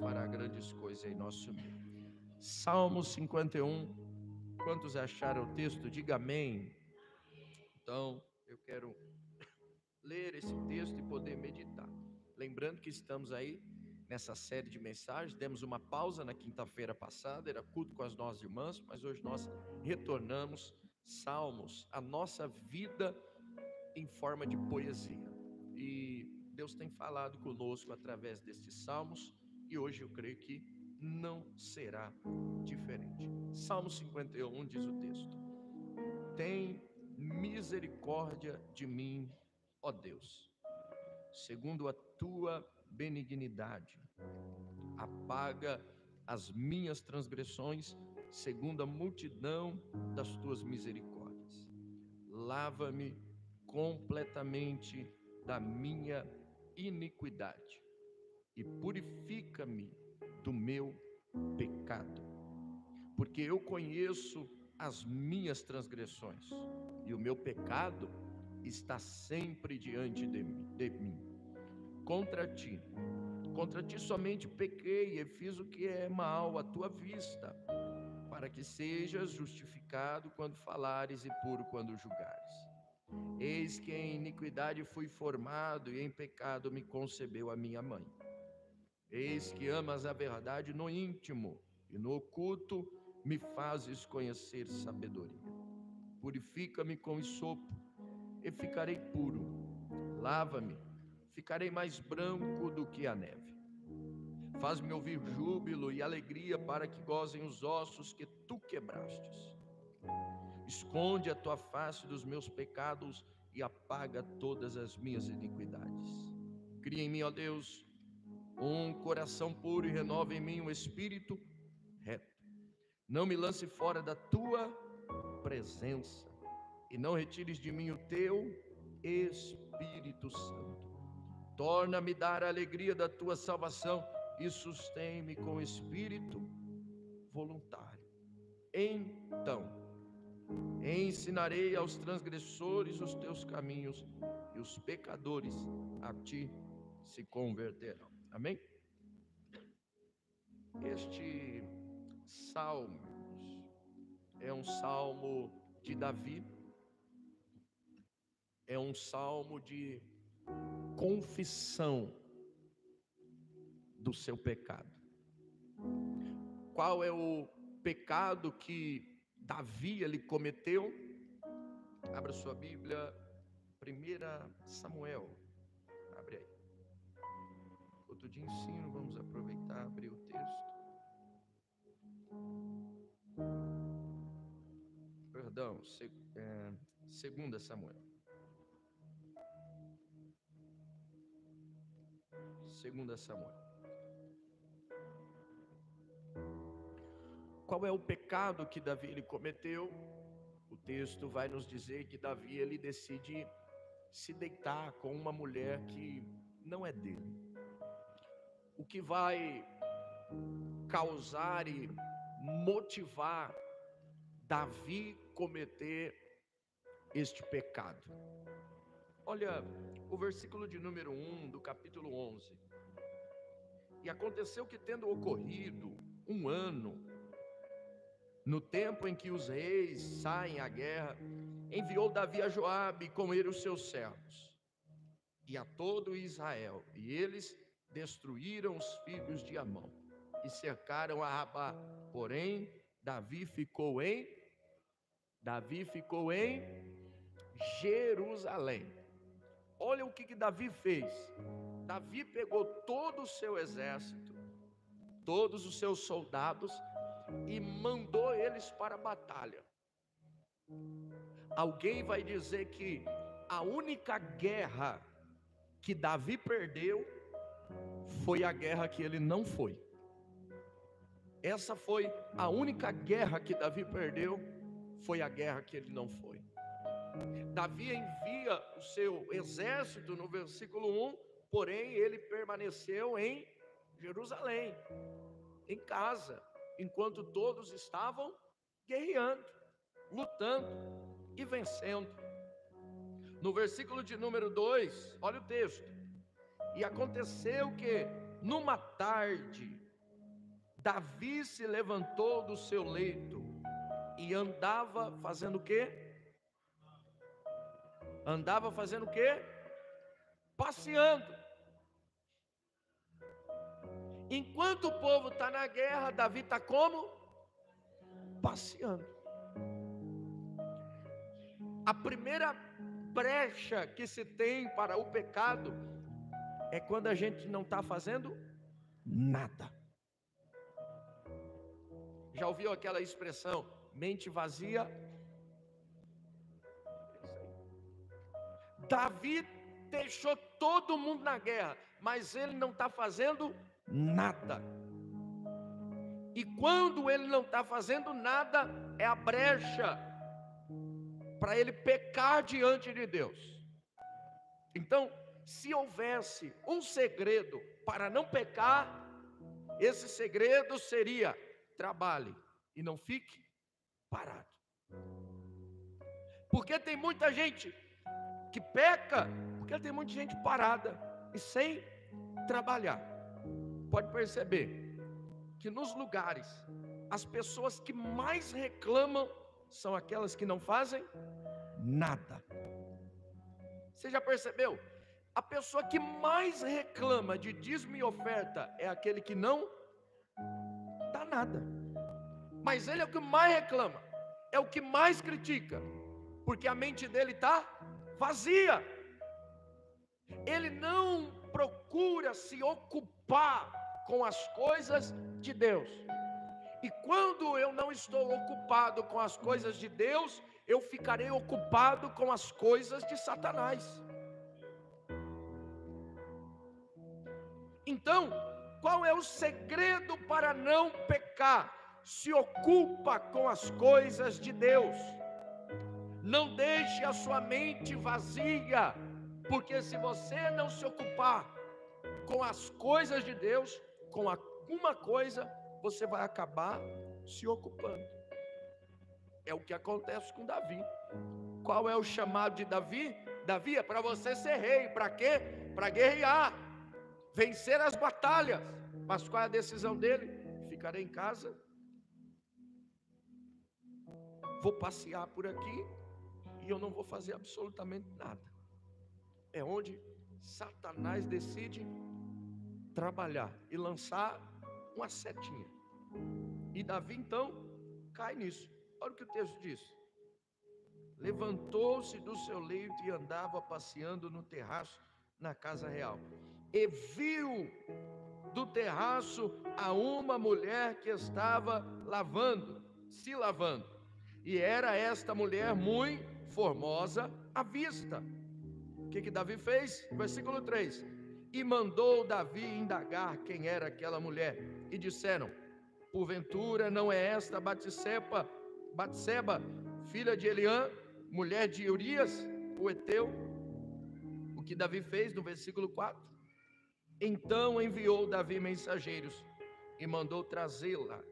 fará grandes coisas em nosso meio. Salmo 51, quantos acharam o texto? Diga amém. Então, eu quero ler esse texto e poder meditar. Lembrando que estamos aí nessa série de mensagens, demos uma pausa na quinta-feira passada, era culto com as nossas irmãs, mas hoje nós retornamos Salmos, a nossa vida em forma de poesia. E Deus tem falado conosco através destes salmos, e hoje eu creio que não será diferente. Salmo 51 diz o texto: tem misericórdia de mim, ó Deus, segundo a tua benignidade, apaga as minhas transgressões, segundo a multidão das tuas misericórdias. Lava-me completamente da minha iniquidade e purifica-me do meu pecado, porque eu conheço as minhas transgressões e o meu pecado está sempre diante de mim. Contra ti somente pequei e fiz o que é mal à tua vista, para que sejas justificado quando falares e puro quando julgares. Eis que em iniquidade fui formado e em pecado me concebeu a minha mãe. Eis que amas a verdade no íntimo e no oculto me fazes conhecer sabedoria. Purifica-me com hisopo e ficarei puro. Lava-me, ficarei mais branco do que a neve. Faz-me ouvir júbilo e alegria, para que gozem os ossos que tu quebrastes. Esconde a tua face dos meus pecados e apaga todas as minhas iniquidades. Cria em mim, ó Deus, um coração puro e renova em mim um espírito reto. Não me lance fora da tua presença e não retires de mim o teu Espírito Santo. Torna-me dar a alegria da tua salvação e sustém-me com espírito voluntário. Então ensinarei aos transgressores os teus caminhos, e os pecadores a ti se converterão. Amém? Este salmo é um salmo de Davi, é um salmo de confissão do seu pecado. Qual é o pecado que Davi ele cometeu? Abra sua Bíblia, 1 Samuel, abre aí. Outro de ensino, vamos aproveitar, abrir o texto. Perdão, 2 Samuel. 2 Samuel. Qual é o pecado que Davi ele cometeu? O texto vai nos dizer que Davi ele decide se deitar com uma mulher que não é dele. O que vai causar e motivar Davi cometer este pecado? Olha o versículo de número 1 do capítulo 11. E aconteceu que, tendo ocorrido um ano, no tempo em que os reis saem à guerra, enviou Davi a Joabe e com ele os seus servos e a todo Israel, e eles destruíram os filhos de Amon e cercaram a Rabá. Porém Davi ficou em Jerusalém. Olha o que Davi fez. Davi pegou todo o seu exército, todos os seus soldados, e mandou eles para a batalha. Alguém vai dizer que a única guerra que Davi perdeu foi a guerra que ele não foi. Essa foi a única guerra que Davi perdeu, foi a guerra que ele não foi. Davi envia o seu exército no versículo 1, porém ele permaneceu em Jerusalém, em casa, enquanto todos estavam guerreando, lutando e vencendo. No versículo de número 2, olha o texto. E aconteceu que numa tarde Davi se levantou do seu leito e andava fazendo o quê? Andava fazendo o quê? Passeando. Enquanto o povo está na guerra, Davi está como? Passeando. A primeira brecha que se tem para o pecado é quando a gente não está fazendo nada. Já ouviu aquela expressão, mente vazia? Davi deixou todo mundo na guerra, mas ele não está fazendo nada. E quando ele não está fazendo nada, é a brecha para ele pecar diante de Deus. Então, se houvesse um segredo para não pecar, esse segredo seria: trabalhe e não fique parado. Porque tem muita gente que peca, porque tem muita gente parada e sem trabalhar. Pode perceber que nos lugares, as pessoas que mais reclamam são aquelas que não fazem nada. Você já percebeu? A pessoa que mais reclama de dízimo e oferta é aquele que não dá nada. Mas ele é o que mais reclama, é o que mais critica, porque a mente dele está vazia. Ele não procura se ocupar com as coisas de Deus. E quando eu não estou ocupado com as coisas de Deus, eu ficarei ocupado com as coisas de Satanás. Então, qual é o segredo para não pecar? Se ocupa com as coisas de Deus. Não deixe a sua mente vazia, porque se você não se ocupar com as coisas de Deus, com alguma coisa, você vai acabar se ocupando. É o que acontece com Davi. Qual é o chamado de Davi? Davi é para você ser rei. Para quê? Para guerrear, vencer as batalhas. Mas qual é a decisão dele? Ficarei em casa, vou passear por aqui e eu não vou fazer absolutamente nada. É onde Satanás decide trabalhar e lançar uma setinha. E Davi então cai nisso. Olha o que o texto diz: levantou-se do seu leito e andava passeando no terraço na casa real, e viu do terraço a uma mulher que estava se lavando, e era esta mulher muito formosa à vista. O que Davi fez? Versículo 3: e mandou Davi indagar quem era aquela mulher, e disseram: porventura não é esta Batseba, filha de Eliã, mulher de Urias, o heteu? O que Davi fez no versículo 4? Então enviou Davi mensageiros e mandou trazê-la,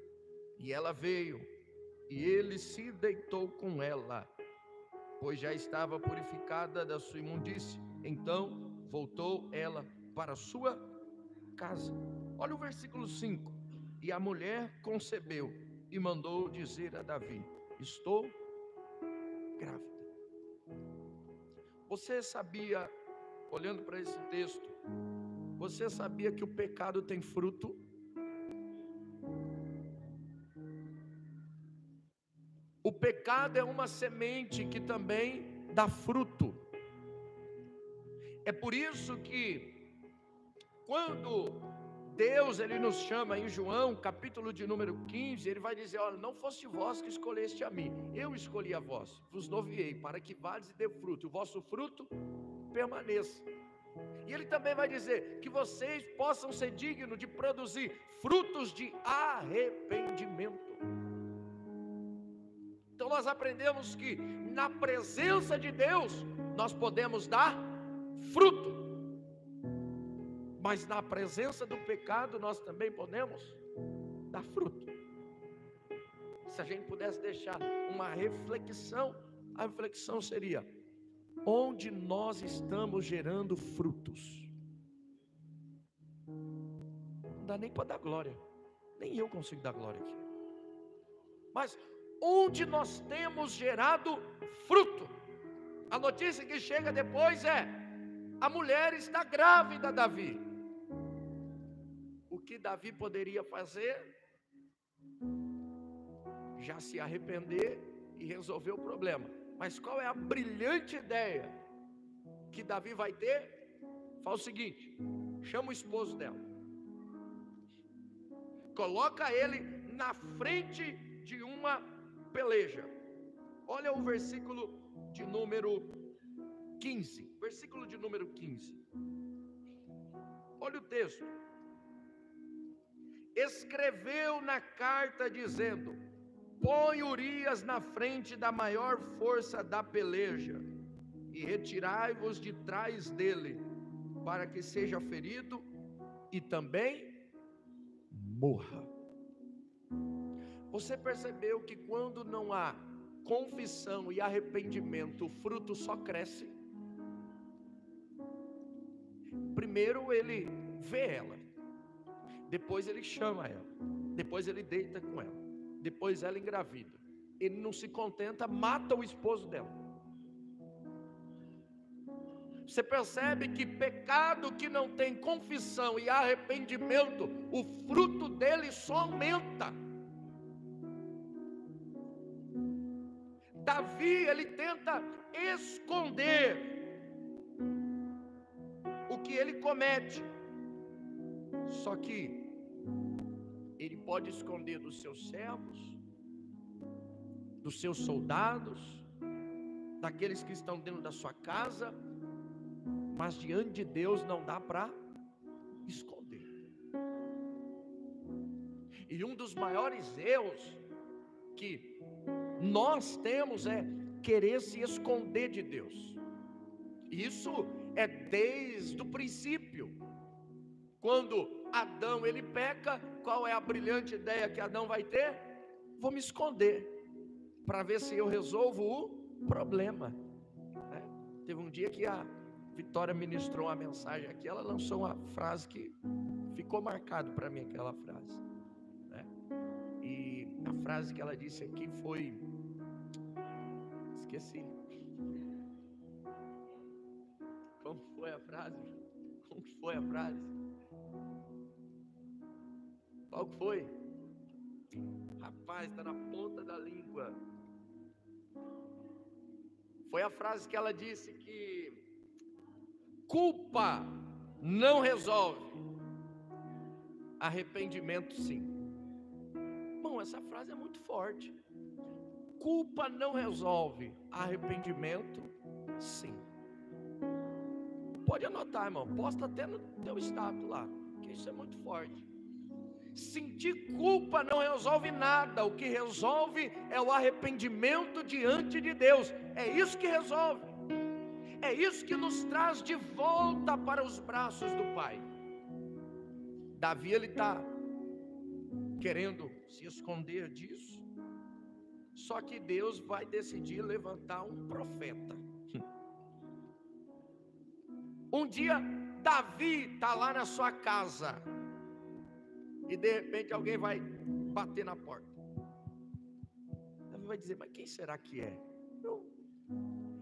e ela veio, e ele se deitou com ela, pois já estava purificada da sua imundície. Então voltou ela para a sua casa. Olha o versículo 5: e a mulher concebeu e mandou dizer a Davi: estou grávida. Você sabia, olhando para esse texto, você sabia que o pecado tem fruto? O pecado é uma semente que também dá fruto. É por isso que quando Deus ele nos chama em João, capítulo de número 15, ele vai dizer: olha, não fosse vós que escolheste a mim, eu escolhi a vós, vos noviei para que vades e dê fruto, o vosso fruto permaneça. E ele também vai dizer que vocês possam ser dignos de produzir frutos de arrependimento. Então nós aprendemos que na presença de Deus nós podemos dar fruto, mas na presença do pecado nós também podemos dar fruto. Se a gente pudesse deixar uma reflexão, a reflexão seria: onde nós estamos gerando frutos? Não dá nem para dar glória. Nem eu consigo dar glória aqui. Mas onde nós temos gerado fruto, a notícia que chega depois é: a mulher está grávida, Davi. O que Davi poderia fazer? Já se arrepender e resolver o problema. Mas qual é a brilhante ideia que Davi vai ter? Faz o seguinte: chama o esposo dela, coloca ele na frente de uma peleja. Olha o versículo de número 15. Versículo de número 15. Olha o texto. Escreveu na carta dizendo: põe Urias na frente da maior força da peleja, e retirai-vos de trás dele, para que seja ferido e também morra. Você percebeu que quando não há confissão e arrependimento, o fruto só cresce? Primeiro ele vê ela, depois ele chama ela, depois ele deita com ela, depois ela engravida. Ele não se contenta, mata o esposo dela. Você percebe que pecado que não tem confissão e arrependimento, o fruto dele só aumenta. Davi, ele tenta esconder o que ele comete, só que ele pode esconder dos seus servos, dos seus soldados, daqueles que estão dentro da sua casa, mas diante de Deus não dá para esconder. E um dos maiores erros que nós temos é querer se esconder de Deus. Isso é desde o princípio. Quando Adão ele peca, qual é a brilhante ideia que Adão vai ter? Vou me esconder para ver se eu resolvo o problema. Teve um dia que a Vitória ministrou uma mensagem aqui, ela lançou uma frase que ficou marcado para mim, aquela frase, né? E a frase que ela disse aqui foi, esqueci. Como foi a frase? Como que foi a frase? Qual que foi? Rapaz, está na ponta da língua. Foi a frase que ela disse que culpa não resolve, arrependimento sim. Bom, essa frase é muito forte. Culpa não resolve, arrependimento sim. Pode anotar, irmão, posta até no teu status lá, que isso é muito forte. Sentir culpa não resolve nada, o que resolve é o arrependimento diante de Deus. É isso que resolve. É isso que nos traz de volta para os braços do Pai. Davi, ele está querendo se esconder disso, só que Deus vai decidir levantar um profeta. Um dia Davi está lá na sua casa, e de repente alguém vai bater na porta. Davi vai dizer: mas quem será que é?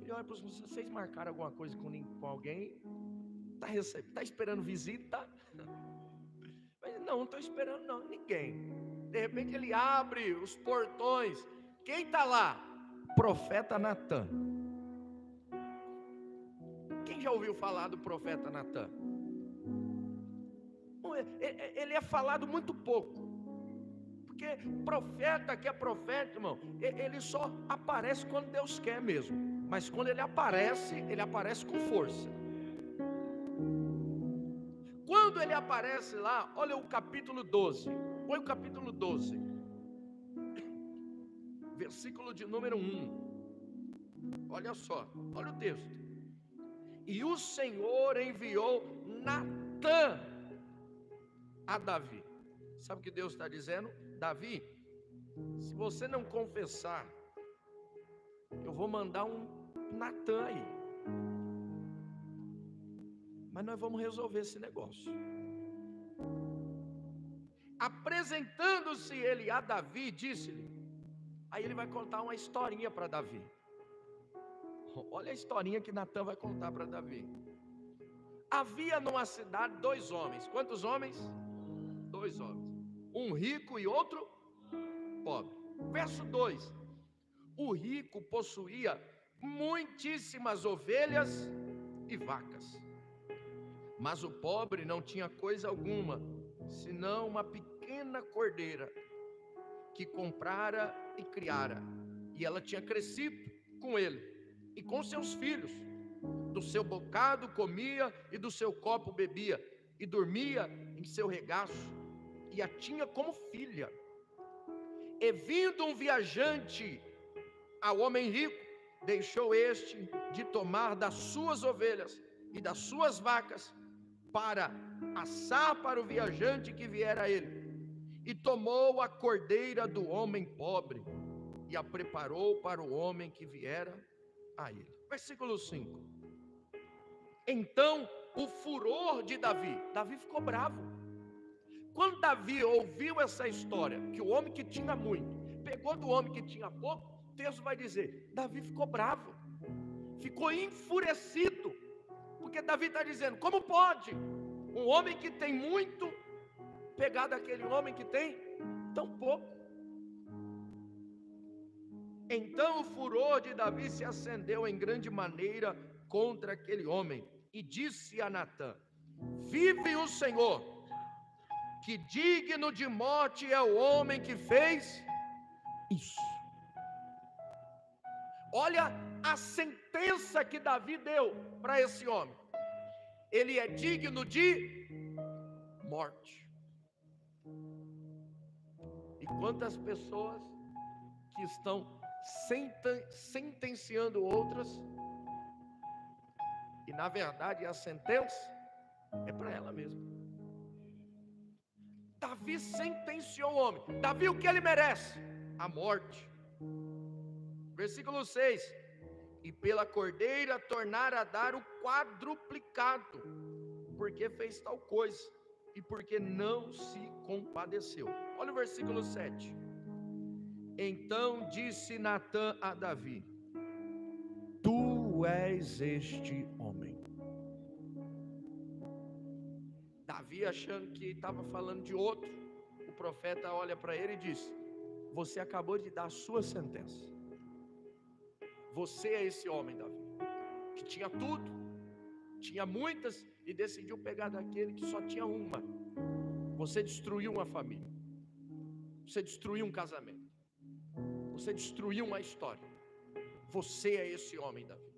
Ele olha para os irmãos: vocês marcaram alguma coisa com alguém? Está esperando visita? Mas não estou esperando não, ninguém. De repente ele abre os portões. Quem está lá? Profeta Natã. Quem já ouviu falar do profeta Natã? Ele é falado muito pouco, porque profeta que é profeta, irmão, ele só aparece quando Deus quer mesmo. Mas quando ele aparece com força. Quando ele aparece lá, olha o capítulo 12. Põe o capítulo 12, versículo de número 1. Olha só, olha o texto. E o Senhor enviou Natã a Davi. Sabe o que Deus está dizendo? Davi, se você não confessar, eu vou mandar um Natã aí, mas nós vamos resolver esse negócio. Apresentando-se ele a Davi, disse-lhe. Aí ele vai contar uma historinha para Davi. Olha a historinha que Natã vai contar para Davi. Havia numa cidade 2 homens. Quantos homens? 2 homens. Um rico e outro pobre. Verso 2. O rico possuía muitíssimas ovelhas e vacas, mas o pobre não tinha coisa alguma, senão uma pequena cordeira, que comprara e criara, e ela tinha crescido com ele, e com seus filhos. Do seu bocado comia, e do seu copo bebia, e dormia em seu regaço, e a tinha como filha. E vindo um viajante ao homem rico, deixou este de tomar das suas ovelhas e das suas vacas, para assar para o viajante que viera a ele, e tomou a cordeira do homem pobre, e a preparou para o homem que viera a ele. Versículo 5. Então o furor de Davi ficou bravo. Quando Davi ouviu essa história, que o homem que tinha muito pegou do homem que tinha pouco, o texto vai dizer, Davi ficou bravo, ficou enfurecido, porque Davi está dizendo, como pode um homem que tem muito pegar daquele homem que tem tão pouco? Então o furor de Davi se acendeu em grande maneira contra aquele homem, e disse a Natã, vive o Senhor, que digno de morte é o homem que fez isso. Olha a sentença que Davi deu para esse homem. Ele é digno de morte. E quantas pessoas que estão sentenciando outras, e na verdade a sentença é para ela mesma. Davi sentenciou o homem. Davi, o que ele merece? A morte. Versículo 6. E pela cordeira tornara a dar o quadruplicado, porque fez tal coisa, e porque não se compadeceu. Olha o versículo 7. Então disse Natã a Davi, tu és este homem. Davi, achando que estava falando de outro, o profeta olha para ele e diz, você acabou de dar a sua sentença. Você é esse homem, Davi, que tinha tudo, tinha muitas, e decidiu pegar daquele que só tinha uma. Você destruiu uma família, você destruiu um casamento, você destruiu uma história. Você é esse homem, Davi.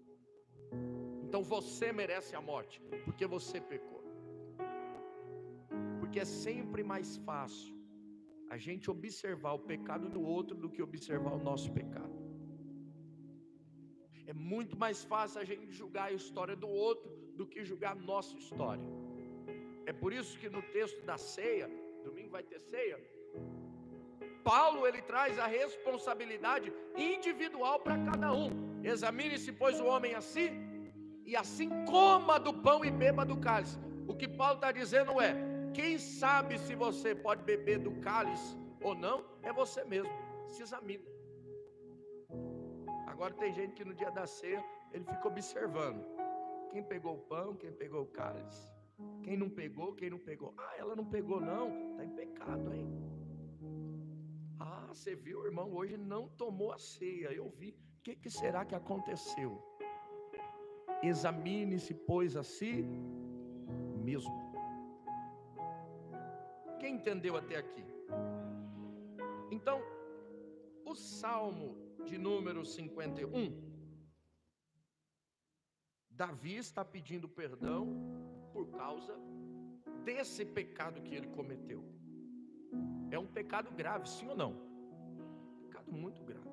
Então você merece a morte, porque você pecou. Porque é sempre mais fácil a gente observar o pecado do outro do que observar o nosso pecado. É muito mais fácil a gente julgar a história do outro do que julgar a nossa história. É por isso que no texto da ceia, domingo vai ter ceia, Paulo ele traz a responsabilidade individual para cada um. Examine-se, pois, o homem a si, e assim coma do pão e beba do cálice. O que Paulo está dizendo é, quem sabe se você pode beber do cálice ou não, é você mesmo, se examina. Agora tem gente que no dia da ceia, ele fica observando, quem pegou o pão, quem pegou o cálice, quem não pegou, ah, ela não pegou não, está em pecado, hein? Ah, você viu, irmão, hoje não tomou a ceia, eu vi, o que será que aconteceu? Examine-se, pois, a si mesmo. Quem entendeu até aqui? Então, o Salmo de número 51, Davi está pedindo perdão por causa desse pecado que ele cometeu. É um pecado grave, sim ou não? Pecado muito grave.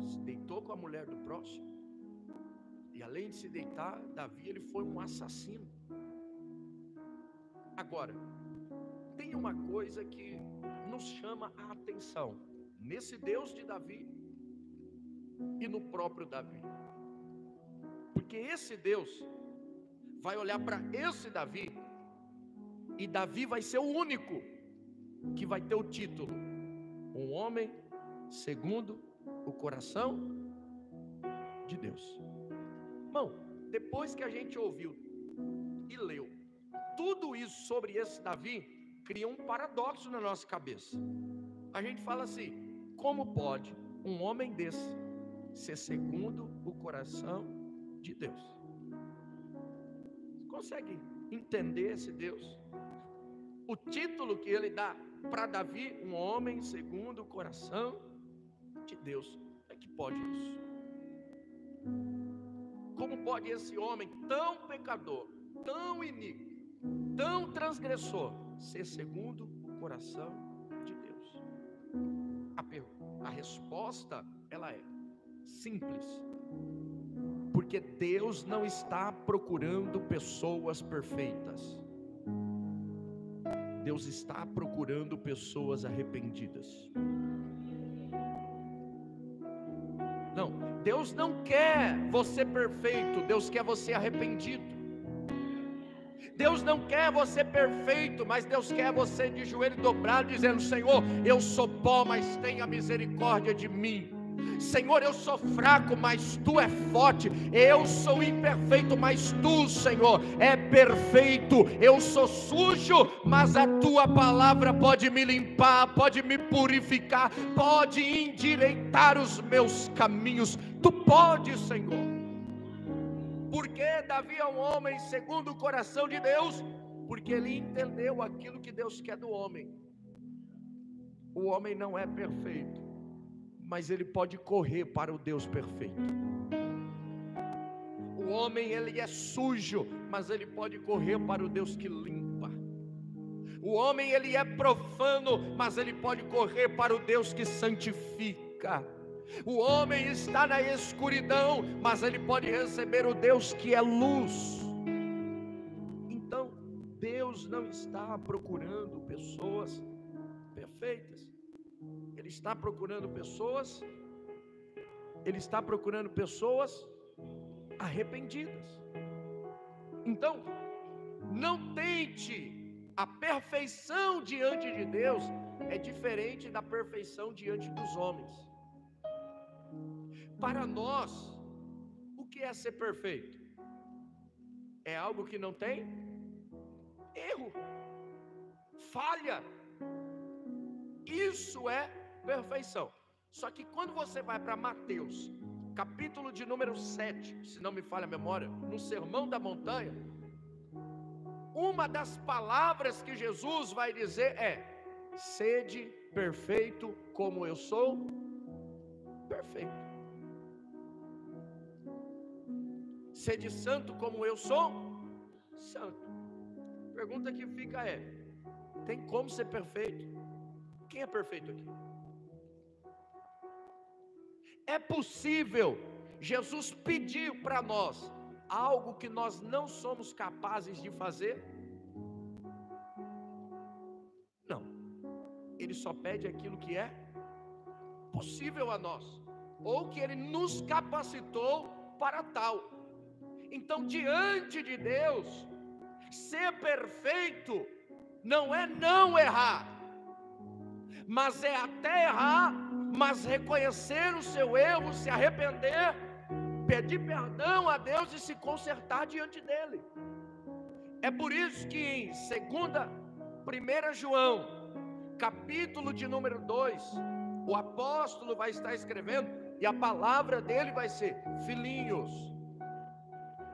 Se deitou com a mulher do próximo, e além de se deitar, Davi ele foi um assassino. Agora, tem uma coisa que nos chama a atenção nesse Deus de Davi e no próprio Davi, porque esse Deus vai olhar para esse Davi, e Davi vai ser o único que vai ter o título: Um homem segundo o coração de Deus. Irmão, depois que a gente ouviu e leu tudo isso sobre esse Davi, cria um paradoxo na nossa cabeça. A gente fala assim: como pode um homem desse ser segundo o coração de Deus? Você consegue entender esse Deus? O título que ele dá para Davi: um homem segundo o coração de Deus. É que pode isso? Como pode esse homem tão pecador, tão iníquo, tão transgressor, ser segundo o coração de Deus? A resposta, ela é simples. Porque Deus não está procurando pessoas perfeitas. Deus está procurando pessoas arrependidas. Não, Deus não quer você perfeito, Deus quer você arrependido. Deus não quer você perfeito, mas Deus quer você de joelho dobrado, dizendo: Senhor, eu sou pó, mas tenha misericórdia de mim. Senhor, eu sou fraco, mas Tu é forte. Eu sou imperfeito, mas Tu, Senhor, é perfeito. Eu sou sujo, mas a Tua palavra pode me limpar, pode me purificar, pode endireitar os meus caminhos. Tu pode, Senhor. Porque Davi é um homem segundo o coração de Deus? Porque ele entendeu aquilo que Deus quer do homem. O homem não é perfeito, mas ele pode correr para o Deus perfeito. O homem, ele é sujo, mas ele pode correr para o Deus que limpa. O homem, ele é profano, mas ele pode correr para o Deus que santifica. O homem está na escuridão, mas ele pode receber o Deus que é luz. Então, Deus não está procurando pessoas perfeitas. Ele está procurando pessoas arrependidas. Então, não tente a perfeição diante de Deus. É diferente da perfeição diante dos homens. Para nós, o que é ser perfeito? É algo que não tem erro, falha. Isso é perfeição. Só que quando você vai para Mateus, capítulo de número 7, se não me falha a memória, no Sermão da Montanha, uma das palavras que Jesus vai dizer é: sede perfeito como eu sou perfeito. Sede santo como eu sou santo. A pergunta que fica é: tem como ser perfeito? Quem é perfeito aqui? É possível Jesus pedir para nós algo que nós não somos capazes de fazer? Não. Ele só pede aquilo que é possível a nós, ou que Ele nos capacitou para tal. Então, diante de Deus, ser perfeito não é não errar, mas é até errar, mas reconhecer o seu erro, se arrepender, pedir perdão a Deus e se consertar diante dele. É por isso que em 1 João, capítulo de número 2, o apóstolo vai estar escrevendo, e a palavra dele vai ser: filhinhos,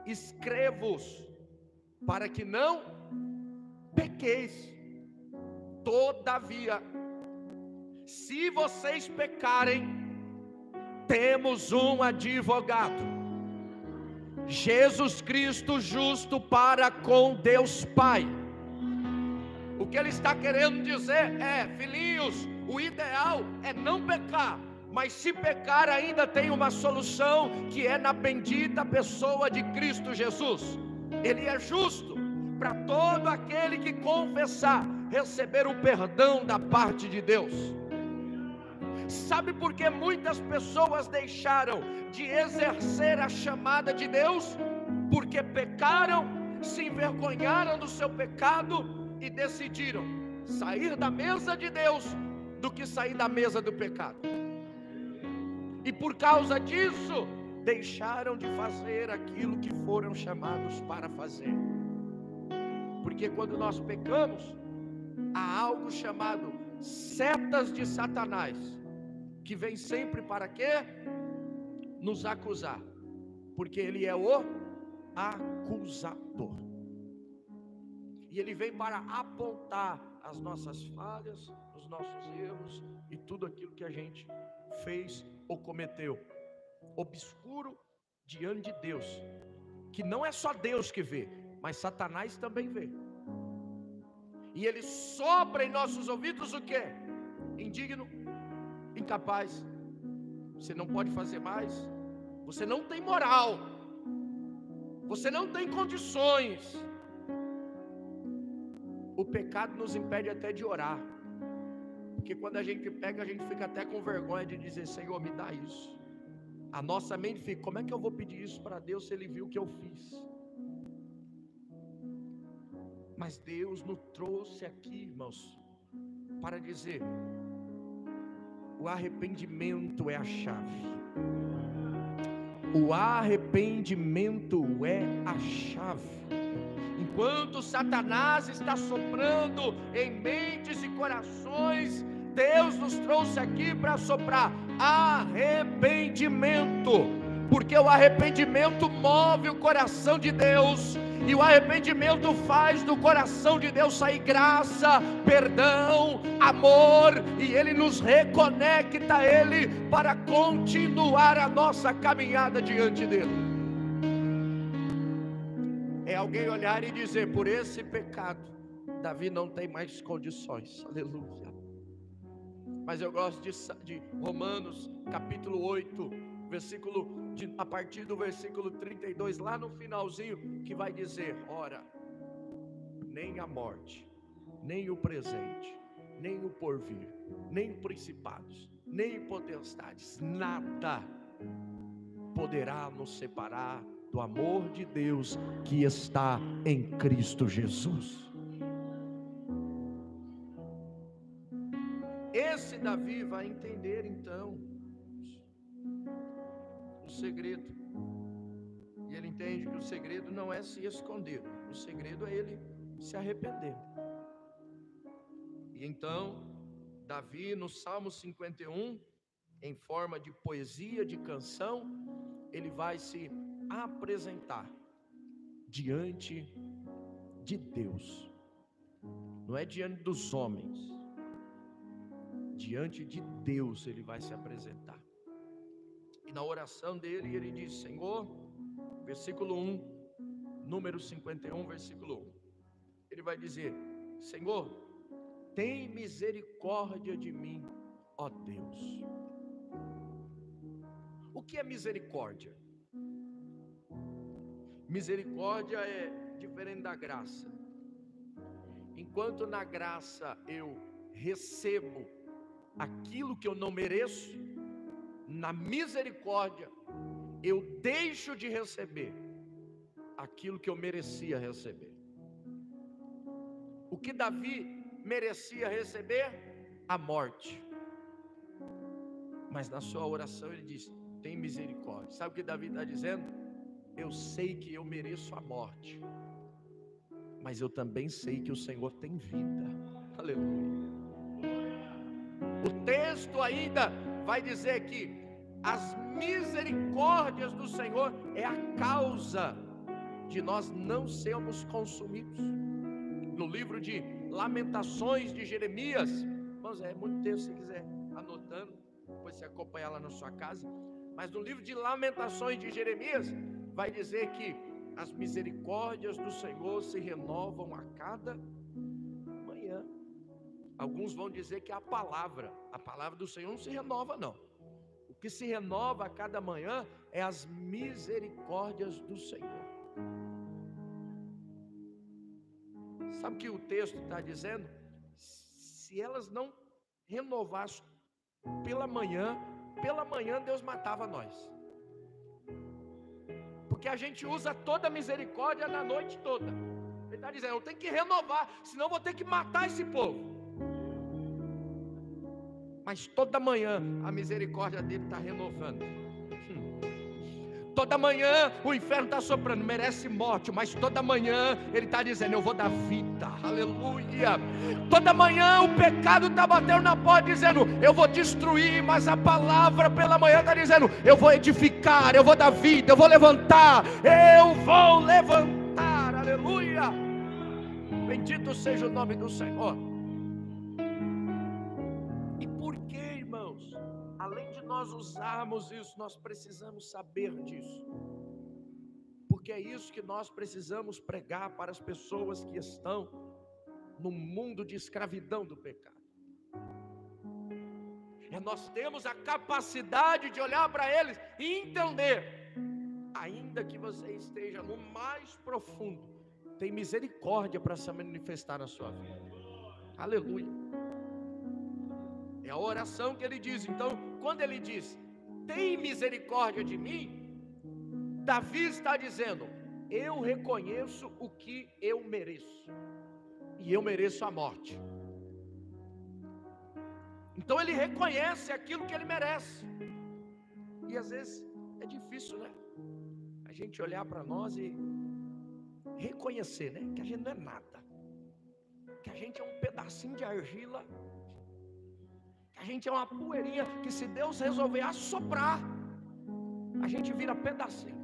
escrevo-vos para que não pequeis. Todavia, se vocês pecarem, temos um advogado, Jesus Cristo justo para com Deus Pai. O que ele está querendo dizer é: filhinhos, o ideal é não pecar, mas se pecar ainda tem uma solução, que é na bendita pessoa de Cristo Jesus. Ele é justo para todo aquele que confessar, receber o perdão da parte de Deus. Sabe por que muitas pessoas deixaram de exercer a chamada de Deus? Porque pecaram, se envergonharam do seu pecado e decidiram: sair da mesa de Deus do que sair da mesa do pecado. E por causa disso, deixaram de fazer aquilo que foram chamados para fazer. Porque quando nós pecamos, há algo chamado setas de Satanás, que vem sempre para quê? Nos acusar. Porque ele é o acusador. E ele vem para apontar as nossas falhas, os nossos erros e tudo aquilo que a gente fez ou cometeu, obscuro diante de Deus, que não é só Deus que vê, mas Satanás também vê. E ele sopra em nossos ouvidos o quê? Indigno, incapaz, você não pode fazer mais, você não tem moral, você não tem condições. O pecado nos impede até de orar, porque quando a gente pega, a gente fica até com vergonha de dizer: Senhor, me dá isso. A nossa mente fica: como é que eu vou pedir isso para Deus se Ele viu o que eu fiz? Mas Deus nos trouxe aqui, irmãos, para dizer: o arrependimento é a chave. O arrependimento é a chave. Enquanto Satanás está soprando em mentes e corações, Deus nos trouxe aqui para soprar arrependimento, porque o arrependimento move o coração de Deus, e o arrependimento faz do coração de Deus sair graça, perdão, amor, e Ele nos reconecta a Ele para continuar a nossa caminhada diante dEle. É alguém olhar e dizer: por esse pecado, Davi não tem mais condições, aleluia. Mas eu gosto de Romanos capítulo 8, a partir do versículo 32, lá no finalzinho, que vai dizer: ora, nem a morte, nem o presente, nem o porvir, nem principados, nem potestades, nada poderá nos separar do amor de Deus que está em Cristo Jesus. Esse Davi vai entender então o segredo, e ele entende que o segredo não é se esconder, o segredo é ele se arrepender. E então Davi, no Salmo 51, em forma de poesia, de canção, ele vai se apresentar diante de Deus, não é diante dos homens, diante de Deus ele vai se apresentar. E na oração dele ele diz: Senhor, versículo 1, número 51, versículo 1, ele vai dizer: Senhor, tem misericórdia de mim, ó Deus. O que é misericórdia? Misericórdia é diferente da graça. Enquanto na graça eu recebo aquilo que eu não mereço, na misericórdia eu deixo de receber aquilo que eu merecia receber. O que Davi merecia receber? A morte. Mas na sua oração ele diz: tem misericórdia. Sabe o que Davi está dizendo? Eu sei que eu mereço a morte, mas eu também sei que o Senhor tem vida. Aleluia. O texto ainda vai dizer que as misericórdias do Senhor é a causa de nós não sermos consumidos. No livro de Lamentações de Jeremias, irmãos, é muito texto, se quiser anotando, depois você acompanhar lá na sua casa. Mas no livro de Lamentações de Jeremias vai dizer que as misericórdias do Senhor se renovam a cada manhã. Alguns vão dizer que a palavra do Senhor não se renova, não. O que se renova a cada manhã é as misericórdias do Senhor. Sabe o que o texto está dizendo? Se elas não renovassem pela manhã Deus matava nós. Porque a gente usa toda a misericórdia na noite toda. Ele está dizendo: eu tenho que renovar, senão eu vou ter que matar esse povo. mas toda manhã a misericórdia dele está renovando. Toda manhã o inferno está soprando, merece morte, mas toda manhã ele está dizendo: eu vou dar vida, aleluia. Toda manhã o pecado está batendo na porta dizendo: eu vou destruir, mas a palavra pela manhã está dizendo: eu vou edificar, eu vou dar vida, eu vou levantar, aleluia. Bendito seja o nome do Senhor. E por que, irmãos? Além de nós usarmos isso, nós precisamos saber disso, porque é isso que nós precisamos pregar para as pessoas que estão no mundo de escravidão do pecado. Nós temos a capacidade de olhar para eles e entender, ainda que você esteja no mais profundo, tem misericórdia para se manifestar na sua vida. Aleluia. É a oração que ele diz. Então, quando ele diz: tem misericórdia de mim, Davi está dizendo: eu reconheço o que eu mereço, e eu mereço a morte. Então ele reconhece aquilo que ele merece. E às vezes é difícil, né? A gente olhar para nós e reconhecer, né? Que a gente não é nada, que a gente é um pedacinho de argila, a gente é uma poeirinha que, se Deus resolver assoprar, a gente vira pedacinho.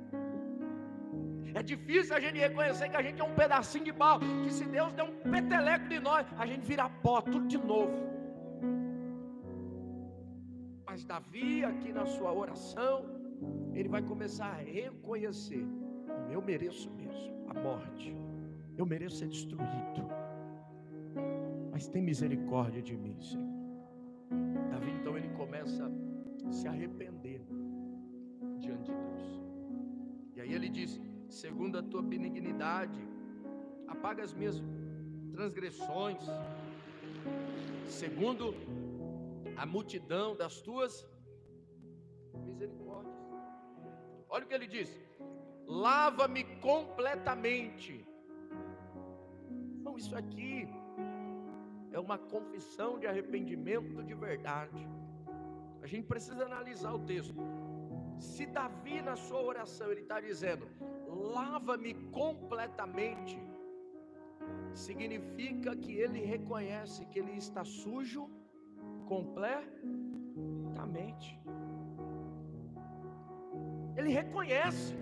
É difícil a gente reconhecer que a gente é um pedacinho de barro, que se Deus der um peteleco de nós, a gente vira pó, tudo de novo. Mas Davi, aqui na sua oração, ele vai começar a reconhecer: eu mereço mesmo a morte, eu mereço ser destruído, mas tem misericórdia de mim, Senhor. Davi, então, ele começa a se arrepender diante de Deus. E aí ele diz: segundo a tua benignidade, apaga as minhas transgressões, segundo a multidão das tuas misericórdias. Olha o que ele diz: lava-me completamente. Então, isso aqui é uma confissão de arrependimento de verdade. A gente precisa analisar o texto. Se Davi, na sua oração, ele está dizendo: lava-me completamente, significa que ele reconhece que ele está sujo completamente. Ele reconhece.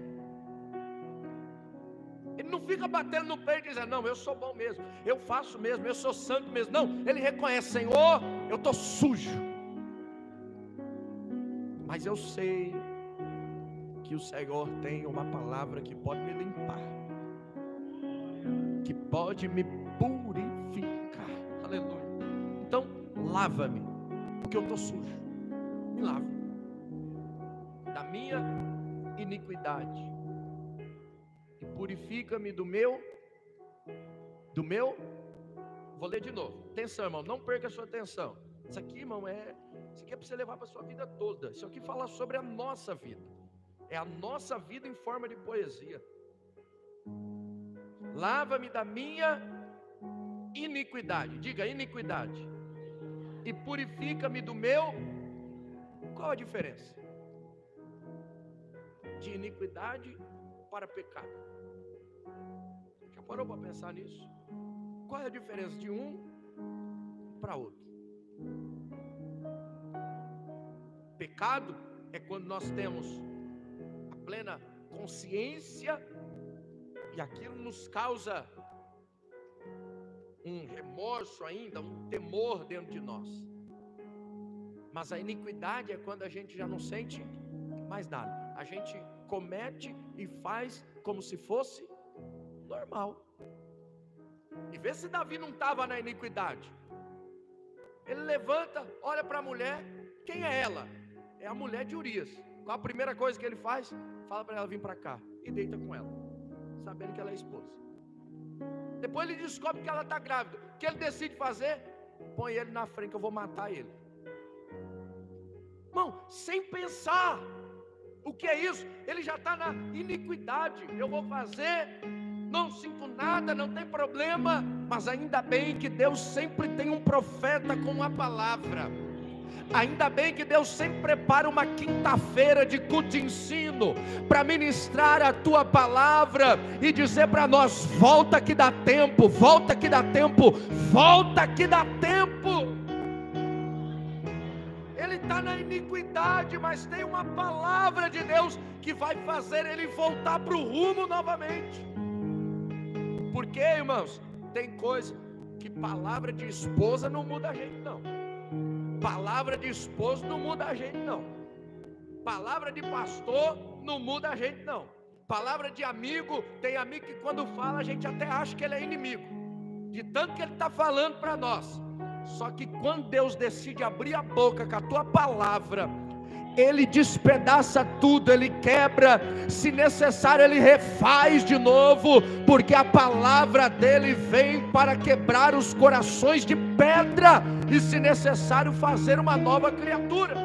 Ele não fica batendo no peito e dizendo: não, eu sou bom mesmo, eu faço mesmo, eu sou santo mesmo. Não, ele reconhece: Senhor, eu estou sujo, mas eu sei que o Senhor tem uma palavra que pode me limpar, que pode me purificar. Aleluia. Então, lava-me, porque eu estou sujo. Me lava da minha iniquidade e purifica-me do meu. Vou ler de novo. Atenção, irmão, não perca a sua atenção. Isso aqui, irmão, isso aqui é para você levar para a sua vida toda. Isso aqui fala sobre a nossa vida. É a nossa vida em forma de poesia. Lava-me da minha iniquidade. Diga: iniquidade. E purifica-me do meu. Qual a diferença de iniquidade para pecado? Já parou para pensar nisso? Qual é a diferença de um para outro? Pecado é quando nós temos a plena consciência e aquilo nos causa um remorso ainda, um temor dentro de nós. Mas a iniquidade é quando a gente já não sente mais nada. A gente comete e faz como se fosse normal. E vê se Davi não estava na iniquidade. Ele levanta, olha para a mulher. Quem é ela? É a mulher de Urias. Qual a primeira coisa que ele faz? Fala para ela vir para cá e deita com ela, sabendo que ela é esposa. Depois ele descobre que ela está grávida. O que ele decide fazer? Põe ele na frente, que eu vou matar ele. Irmão, sem pensar. O que é isso? Ele já está na iniquidade. Eu vou fazer, não sinto nada, não tem problema. Mas ainda bem que Deus sempre tem um profeta com uma palavra. Ainda bem que Deus sempre prepara uma quinta-feira de culto de ensino para ministrar a tua palavra e dizer para nós: volta que dá tempo, volta que dá tempo, volta que dá tempo. Ele está na iniquidade, mas tem uma palavra de Deus que vai fazer ele voltar para o rumo novamente. Porque, irmãos, tem coisa que palavra de esposa não muda a gente não. Palavra de esposo não muda a gente não. Palavra de pastor não muda a gente não. Palavra de amigo, tem amigo que quando fala a gente até acha que ele é inimigo, de tanto que ele está falando para nós. Só que quando Deus decide abrir a boca com a tua palavra, Ele despedaça tudo, Ele quebra, se necessário Ele refaz de novo, porque a palavra dEle vem para quebrar os corações de pedra, e se necessário fazer uma nova criatura.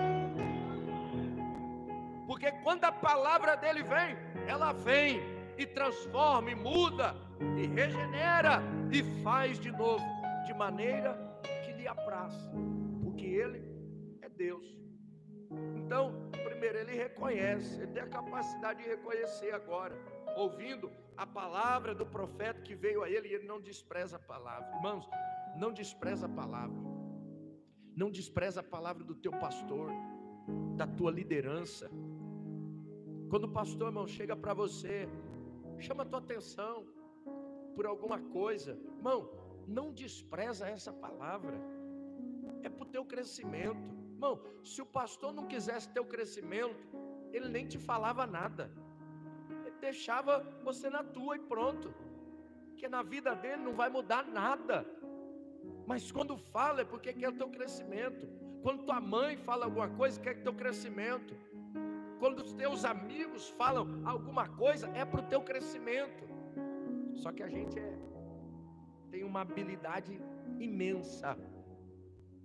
Porque quando a palavra dEle vem, ela vem e transforma, e muda, e regenera, e faz de novo, de maneira que lhe apraz, porque Ele é Deus. Então, primeiro ele reconhece, ele tem a capacidade de reconhecer agora, ouvindo a palavra do profeta que veio a ele, e ele não despreza a palavra. Irmãos, não despreza a palavra, não despreza a palavra do teu pastor, da tua liderança. Quando o pastor, irmão, chega para você, chama a tua atenção por alguma coisa, irmão, não despreza essa palavra, é para o teu crescimento. Irmão, se o pastor não quisesse teu crescimento, ele nem te falava nada, ele deixava você na tua e pronto, porque na vida dele não vai mudar nada. Mas quando fala é porque quer o teu crescimento. Quando tua mãe fala alguma coisa, quer o teu crescimento. Quando os teus amigos falam alguma coisa, é para o teu crescimento. Só que a gente tem uma habilidade imensa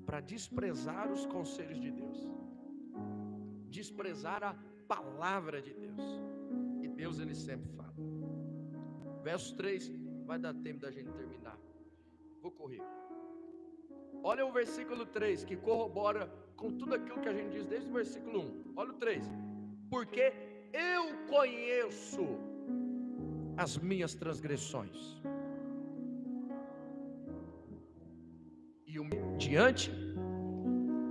para desprezar os conselhos de Deus, desprezar a palavra de Deus. E Deus, ele sempre fala. Verso 3, vai dar tempo da gente terminar, vou correr. Olha o versículo 3, que corrobora com tudo aquilo que a gente diz desde o versículo 1. Olha o 3: porque eu conheço as minhas transgressões, e o meu diante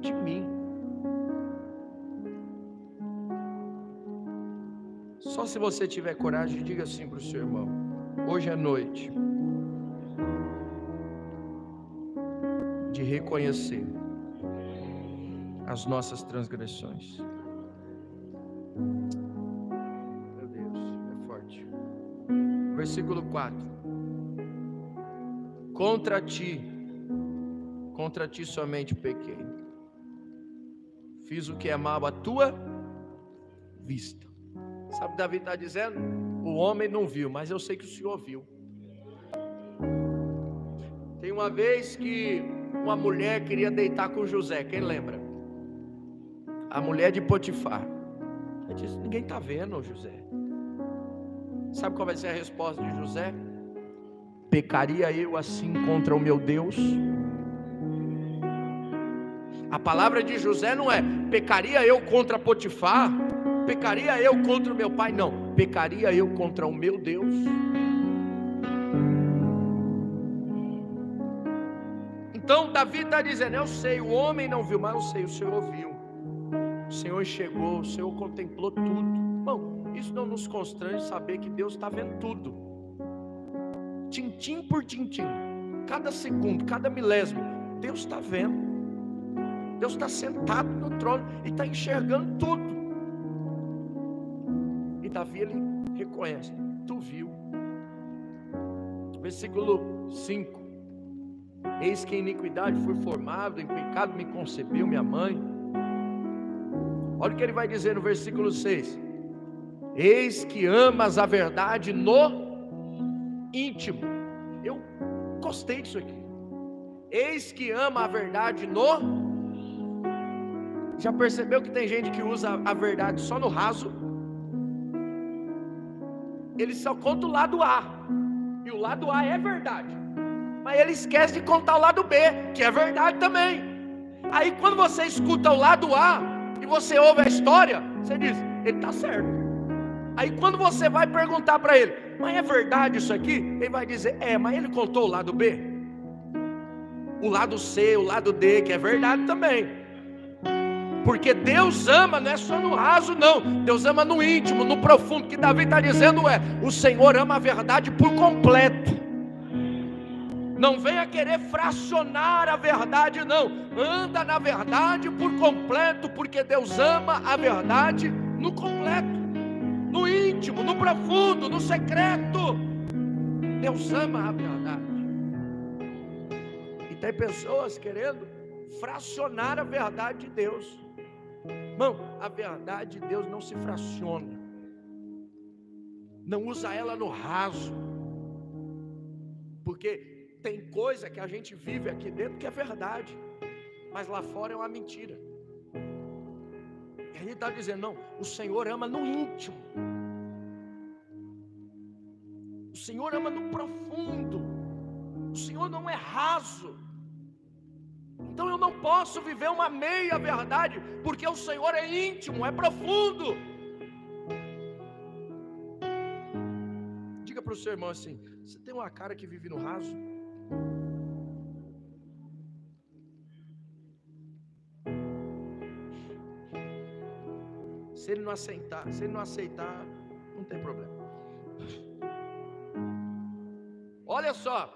de mim. Só se você tiver coragem, diga assim para o seu irmão: hoje é noite de reconhecer as nossas transgressões. Meu Deus, é forte. Versículo 4: contra ti somente pequei, fiz o que é mal à tua vista. Sabe o que Davi está dizendo? O homem não viu, mas eu sei que o Senhor viu. Tem uma vez que uma mulher queria deitar com José, quem lembra? A mulher de Potifar. Ela disse: ninguém está vendo, José. Sabe qual vai ser a resposta de José? Pecaria eu assim contra o meu Deus? A palavra de José não é: pecaria eu contra Potifar, pecaria eu contra o meu pai. Não, pecaria eu contra o meu Deus. Então Davi está dizendo: eu sei, o homem não viu, mas eu sei, o Senhor viu. O Senhor chegou, o Senhor contemplou tudo. Bom, isso não nos constrange saber que Deus está vendo tudo, tintim por tintim, cada segundo, cada milésimo, Deus está vendo. Deus está sentado no trono e está enxergando tudo. E Davi, ele reconhece: tu viu. Versículo 5: eis que em iniquidade fui formado, em pecado me concebeu minha mãe. Olha o que ele vai dizer no versículo 6: eis que amas a verdade no íntimo. Eu gostei disso aqui. Eis que ama a verdade no... Já percebeu que tem gente que usa a verdade só no raso? Ele só conta o lado A, e o lado A é verdade, mas ele esquece de contar o lado B, que é verdade também. Aí quando você escuta o lado A e você ouve a história, você diz, ele está certo. Aí quando você vai perguntar para ele, mas é verdade isso aqui? Ele vai dizer, mas ele contou o lado B, o lado C, o lado D, que é verdade também. Porque Deus ama, não é só no raso não, Deus ama no íntimo, no profundo. O que Davi está dizendo o Senhor ama a verdade por completo. Não venha querer fracionar a verdade não, anda na verdade por completo, porque Deus ama a verdade no completo, no íntimo, no profundo, no secreto. Deus ama a verdade. E tem pessoas querendo fracionar a verdade de Deus. Irmão, a verdade de Deus não se fraciona. Não usa ela no raso. Porque tem coisa que a gente vive aqui dentro que é verdade, mas lá fora é uma mentira. E a gente está dizendo, não, o Senhor ama no íntimo. O Senhor ama no profundo. O Senhor não é raso. Então eu não posso viver uma meia verdade, porque o Senhor é íntimo, é profundo. Diga para o seu irmão assim, você tem uma cara que vive no raso? Se ele não aceitar, não tem problema. Olha só,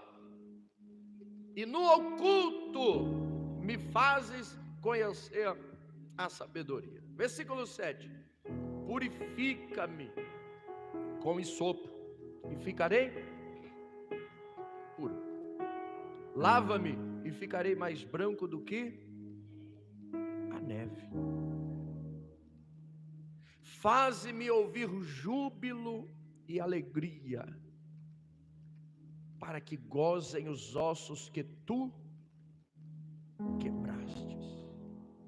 e no oculto me fazes conhecer a sabedoria. Versículo 7, purifica-me com hisopo e ficarei puro. Lava-me e ficarei mais branco do que a neve. Faze-me ouvir júbilo e alegria, para que gozem os ossos que tu quebrastes.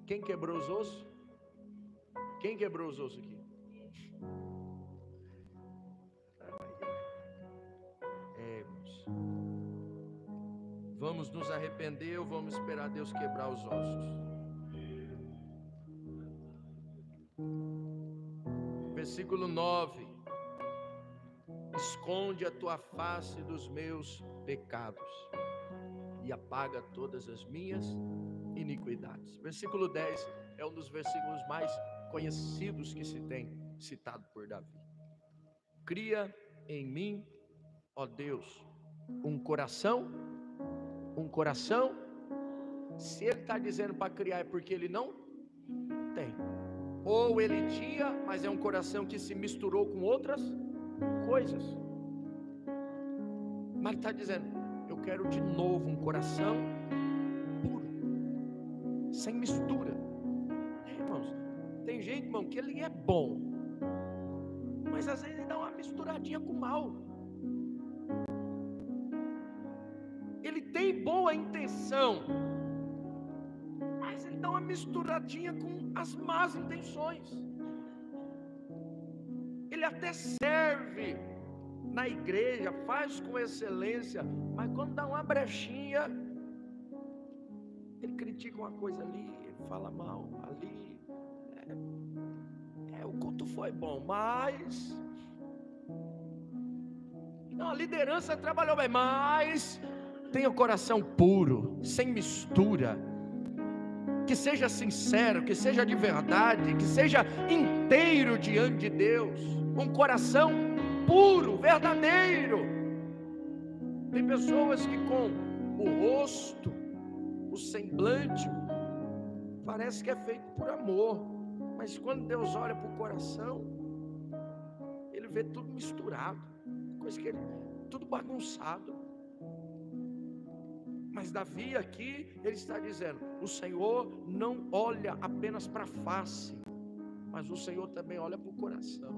Quem quebrou os ossos? Quem quebrou os ossos aqui? Vamos nos arrepender ou vamos esperar Deus quebrar os ossos? Versículo 9: esconde a tua face dos meus pecados e apaga todas as minhas iniquidades. Versículo 10 é um dos versículos mais conhecidos que se tem citado por Davi. Cria em mim, ó Deus, um coração. Se ele está dizendo para criar é porque ele não tem, ou ele tinha, mas é um coração que se misturou com outras coisas. Mas ele está dizendo, eu quero de novo um coração puro, sem mistura. Irmãos, tem gente, irmão, que ele é bom, mas às vezes ele dá uma misturadinha com o mal. Ele tem boa intenção, mas ele dá uma misturadinha com as más intenções. Ele até serve na igreja, faz com excelência, mas quando dá uma brechinha, ele critica uma coisa ali, ele fala mal ali. O culto foi bom, mas não, a liderança trabalhou bem, mas tenha o coração puro, sem mistura, que seja sincero, que seja de verdade, que seja inteiro diante de Deus, um coração puro, verdadeiro. Tem pessoas que com o rosto, o semblante, parece que é feito por amor, mas quando Deus olha para o coração, Ele vê tudo misturado, coisa que tudo bagunçado. Mas Davi aqui, ele está dizendo, o Senhor não olha apenas para a face, mas o Senhor também olha para o coração.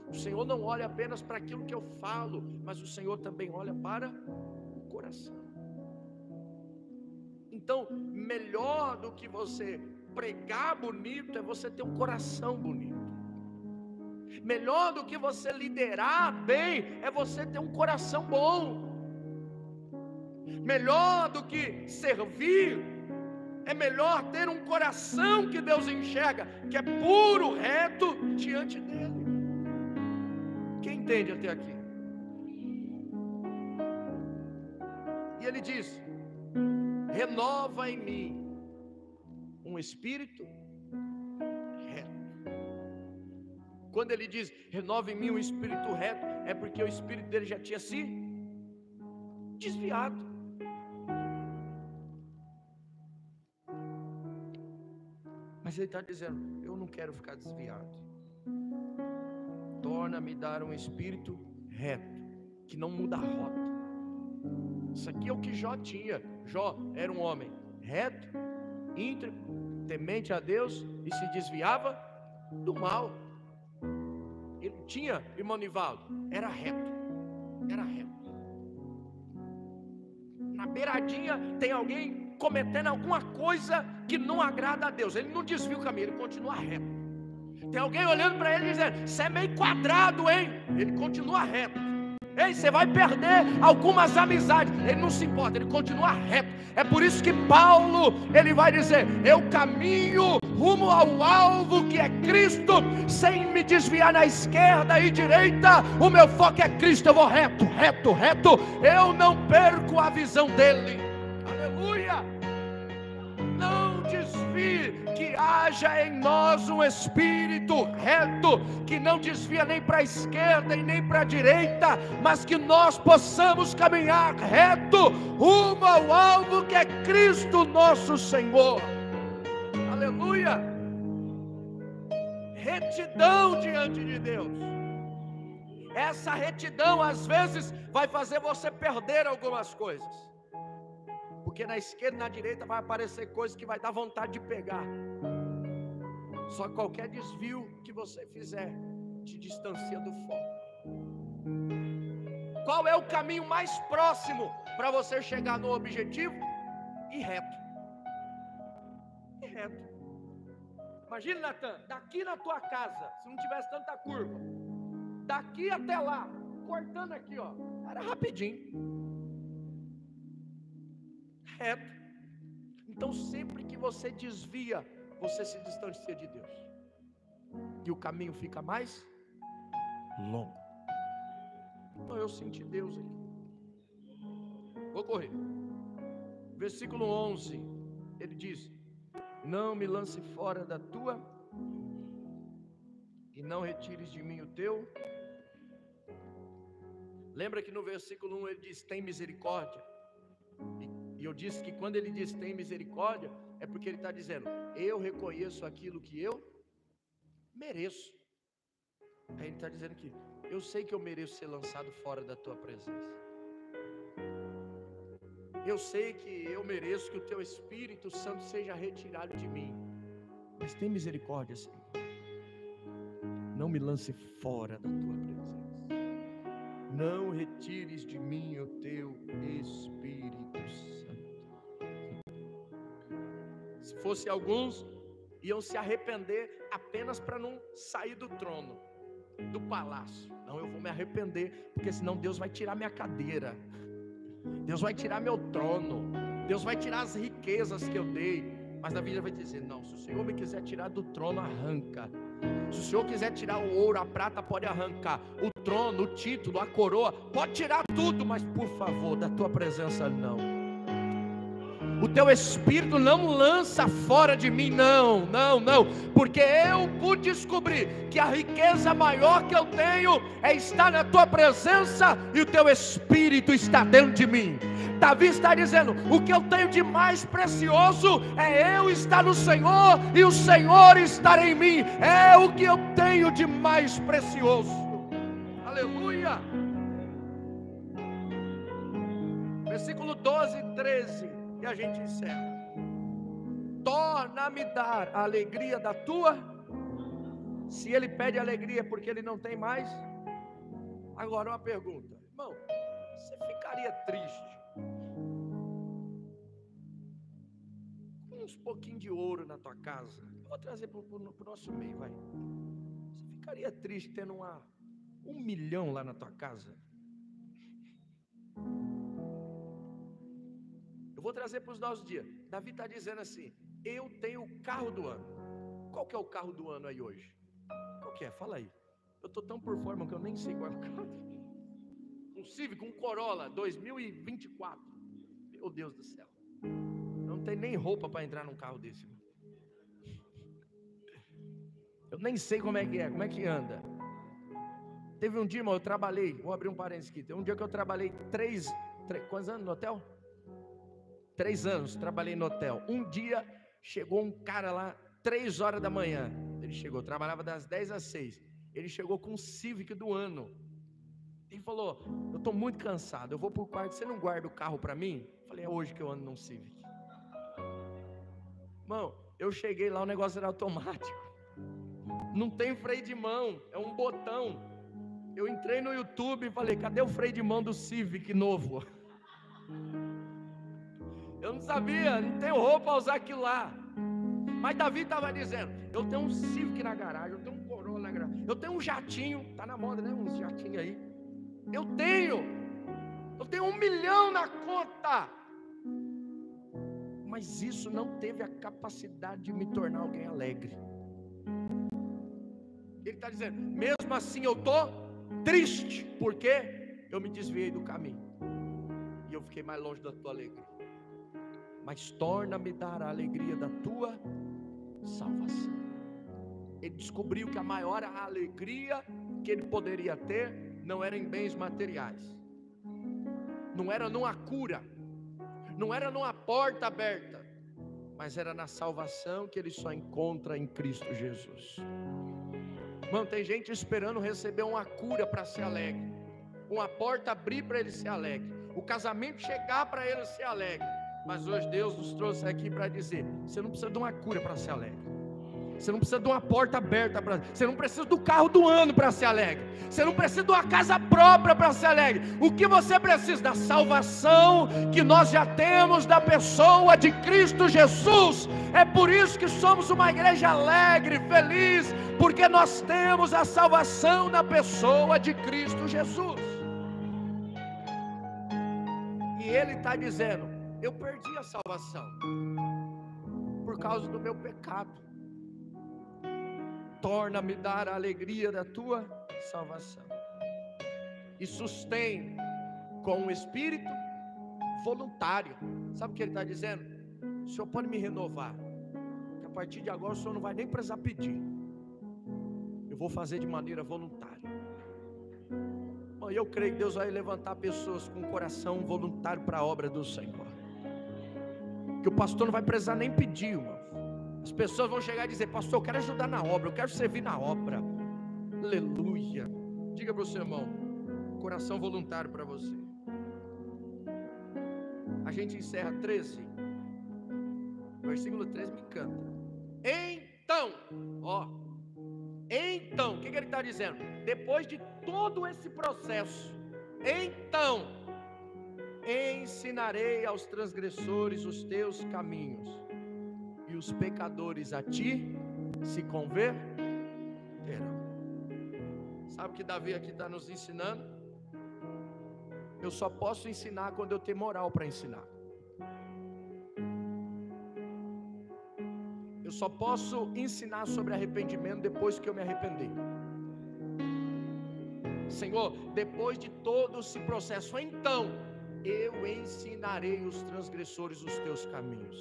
O Senhor não olha apenas para aquilo que eu falo, mas o Senhor também olha para o coração. Então, melhor do que você pregar bonito, é você ter um coração bonito. Melhor do que você liderar bem, é você ter um coração bom. Melhor do que servir, É melhor ter um coração que Deus enxerga, que é puro, reto, diante dele. Quem entende até aqui? E ele diz: renova em mim um espírito reto. Quando ele diz renova em mim um espírito reto, é porque o espírito dele já tinha se desviado. Mas ele está dizendo: eu não quero ficar desviado. Torna-me dar um espírito reto, que não muda a rota. Isso aqui é o que Jó tinha. Jó era um homem reto, íntegro, temente a Deus e se desviava do mal. Ele tinha, irmão Nivaldo, era reto. Era reto. Na beiradinha tem alguém cometendo alguma coisa que não agrada a Deus. Ele não desvia o caminho, ele continua reto. Tem alguém olhando para ele e dizendo: você é meio quadrado, hein? Ele continua reto. Ei, você vai perder algumas amizades. Ele não se importa, ele continua reto. É por isso que Paulo, ele vai dizer: eu caminho rumo ao alvo que é Cristo, sem me desviar na esquerda e direita. O meu foco é Cristo. Eu vou reto, reto, reto. Eu não perco a visão dele. Aleluia. Não desvie, que haja em nós um espírito reto, que não desvia nem para a esquerda e nem para a direita, mas que nós possamos caminhar reto, rumo ao alvo que é Cristo nosso Senhor. Aleluia. Retidão diante de Deus. Essa retidão às vezes vai fazer você perder algumas coisas, porque na esquerda e na direita vai aparecer coisas que vai dar vontade de pegar. Só que qualquer desvio que você fizer te distancia do foco. Qual é o caminho mais próximo para você chegar no objetivo? Ir reto. Ir reto. Imagina, Natan, daqui na tua casa, se não tivesse tanta curva, daqui até lá, cortando aqui, ó, era rapidinho. Reto. Então sempre que você desvia, você se distancia de Deus, e o caminho fica mais longo. Então eu senti Deus aqui. Vou correr. Versículo 11, ele diz: não me lance fora da tua, e não retires de mim o teu. Lembra que no versículo 1 ele diz: tem misericórdia. E eu disse que quando ele diz tem misericórdia, é porque ele está dizendo: eu reconheço aquilo que eu mereço. Aí ele está dizendo que eu sei que eu mereço ser lançado fora da tua presença. Eu sei que eu mereço que o teu Espírito Santo seja retirado de mim. Mas tem misericórdia, Senhor. Não me lance fora da tua presença. Não retires de mim o teu Espírito Santo. Se fosse alguns, iam se arrepender apenas para não sair do trono, do palácio. Não, eu vou me arrepender, porque senão Deus vai tirar minha cadeira, Deus vai tirar meu trono, Deus vai tirar as riquezas que eu dei. Mas na vida vai dizer: não, se o Senhor me quiser tirar do trono, arranca. Se o Senhor quiser tirar o ouro, a prata, pode arrancar. O trono, o título, a coroa, pode tirar tudo, mas por favor, da tua presença não. O teu Espírito não lança fora de mim, não, não, não. Porque eu pude descobrir que a riqueza maior que eu tenho é estar na tua presença, e o teu Espírito está dentro de mim. Davi está dizendo: o que eu tenho de mais precioso é eu estar no Senhor e o Senhor estar em mim. É o que eu tenho de mais precioso. Aleluia. Versículo 12 e 13, e a gente encerra. Torna-me dar a alegria da tua. Se ele pede alegria porque ele não tem mais. Agora uma pergunta, irmão: você ficaria triste com uns pouquinhos de ouro na tua casa? Eu vou trazer para o nosso meio, vai. Você ficaria triste tendo um milhão lá na tua casa? Eu vou trazer para os nossos dias. Davi está dizendo assim: eu tenho o carro do ano. Qual que é o carro do ano aí hoje? Qual que é? Fala aí. Eu estou tão por fora que eu nem sei qual é o carro. Um Civic, um Corolla 2024. Meu Deus do céu. Eu não tenho nem roupa para entrar num carro desse. Eu nem sei como é, como é que anda. Teve um dia, irmão, eu trabalhei. Vou abrir um parênteses aqui. Teve um dia que eu trabalhei quantos anos no hotel? 3 anos trabalhei no hotel. Um dia chegou um cara lá, 3 horas da manhã. Ele chegou, trabalhava das 10 às 6. Ele chegou com um Civic do ano. Ele falou: eu estou muito cansado, eu vou para o quarto, você não guarda o carro para mim? Eu falei: é hoje que eu ando num Civic. Irmão, eu cheguei lá, o negócio era automático. Não tem freio de mão, é um botão. Eu entrei no YouTube e falei: cadê o freio de mão do Civic novo? Eu não sabia, não tenho roupa para usar aquilo lá. Mas Davi estava dizendo: eu tenho um Civic na garagem, eu tenho um Corolla na garagem, eu tenho um jatinho, tá na moda, né? Uns jatinhos aí. Eu tenho 1 milhão na conta. Mas isso não teve a capacidade de me tornar alguém alegre. Ele está dizendo: mesmo assim eu estou triste, porque eu me desviei do caminho e eu fiquei mais longe da tua alegria. Mas torna-me dar a alegria da tua salvação. Ele descobriu que a maior alegria que ele poderia ter não era em bens materiais, não era numa cura, não era numa porta aberta, mas era na salvação que ele só encontra em Cristo Jesus. Mano, tem gente esperando receber uma cura para ser alegre, uma porta abrir para ele ser alegre, o casamento chegar para ele ser alegre. Mas hoje Deus nos trouxe aqui para dizer: você não precisa de uma cura para ser alegre, você não precisa de uma porta aberta para, você não precisa do carro do ano para ser alegre, você não precisa de uma casa própria para ser alegre. O que você precisa? Da salvação que nós já temos da pessoa de Cristo Jesus. É por isso que somos uma igreja alegre, feliz, porque nós temos a salvação na pessoa de Cristo Jesus. E ele está dizendo: eu perdi a salvação por causa do meu pecado. Torna-me dar a alegria da tua salvação. E sustém com um espírito voluntário. Sabe o que ele está dizendo? O Senhor pode me renovar, que a partir de agora o Senhor não vai nem precisar pedir, eu vou fazer de maneira voluntária. Bom, eu creio que Deus vai levantar pessoas com coração voluntário para a obra do Senhor, que o pastor não vai precisar nem pedir, irmão. As pessoas vão chegar e dizer: pastor, eu quero ajudar na obra, eu quero servir na obra. Aleluia. Diga para o seu irmão: coração voluntário para você. A gente encerra 13, versículo 13 me encanta. Então, então, o que ele está dizendo? Depois de todo esse processo, então ensinarei aos transgressores os teus caminhos, e os pecadores a ti se converterão. Sabe o que Davi aqui está nos ensinando? Eu só posso ensinar quando eu tenho moral para ensinar. Eu só posso ensinar sobre arrependimento depois que eu me arrepender. Senhor, depois de todo esse processo, então eu ensinarei os transgressores os teus caminhos.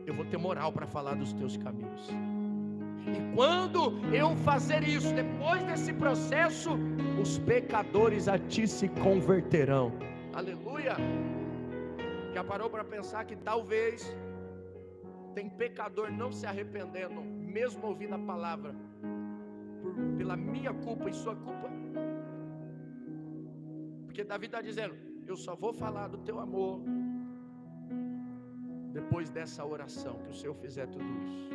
Eu vou ter moral para falar dos teus caminhos. E quando eu fazer isso, depois desse processo, os pecadores a ti se converterão. Aleluia. Já parou para pensar que talvez tem pecador não se arrependendo, mesmo ouvindo a palavra, pela minha culpa e sua culpa? Porque Davi está dizendo: eu só vou falar do teu amor depois dessa oração, que o Senhor fizer tudo isso.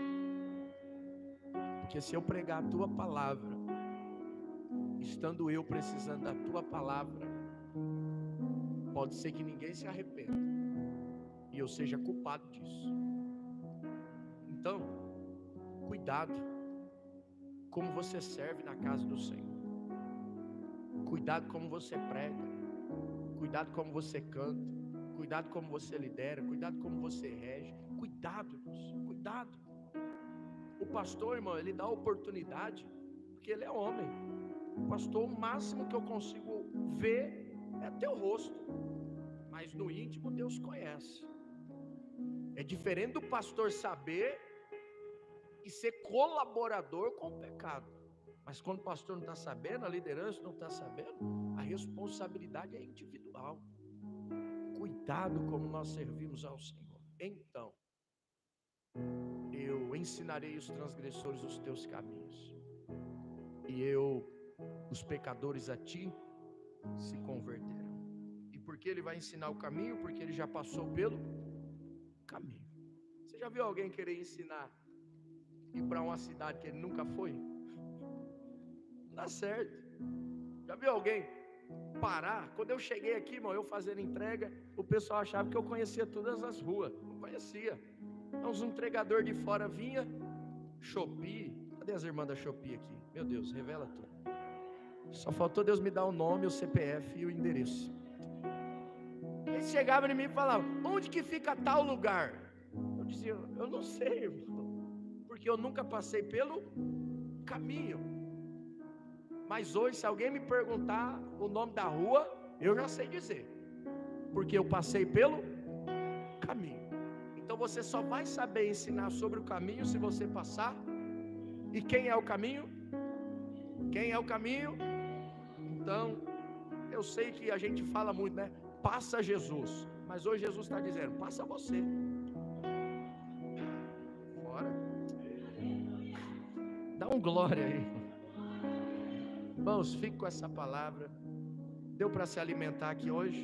Porque se eu pregar a tua palavra, estando eu precisando da tua palavra, pode ser que ninguém se arrependa e eu seja culpado disso. Então, cuidado como você serve na casa do Senhor, cuidado como você prega, cuidado como você canta, cuidado como você lidera, cuidado como você rege. Cuidado, irmãos, cuidado. O pastor, irmão, ele dá oportunidade, porque ele é homem. O pastor, o máximo que eu consigo ver é teu rosto, mas no íntimo Deus conhece. É diferente do pastor saber e ser colaborador com o pecado. Mas quando o pastor não está sabendo, a liderança não está sabendo, a responsabilidade é individual. Cuidado como nós servimos ao Senhor. Então, eu ensinarei os transgressores os teus caminhos, e os pecadores a ti se converterão. E por que ele vai ensinar o caminho? Porque ele já passou pelo caminho. Você já viu alguém querer ensinar ir para uma cidade que ele nunca foi? Não dá certo. Já viu alguém parar? Quando eu cheguei aqui, irmão, eu fazendo entrega, o pessoal achava que eu conhecia todas as ruas. Não conhecia. Então, os entregadores de fora vinha, Shopee. Cadê as irmãs da Shopee aqui? Meu Deus, revela tudo. Só faltou Deus me dar o nome, o CPF e o endereço. Eles chegavam em mim e falavam: onde que fica tal lugar? Eu dizia: eu não sei, irmão, porque eu nunca passei pelo caminho. Mas hoje, se alguém me perguntar o nome da rua, eu já sei dizer, porque eu passei pelo caminho. Então você só vai saber ensinar sobre o caminho se você passar. E quem é o caminho? Quem é o caminho? Então, eu sei que a gente fala muito, né? Passa Jesus. Mas hoje Jesus está dizendo: passa você. Bora. Dá um glória aí. Irmãos, fique com essa palavra. Deu para se alimentar aqui hoje?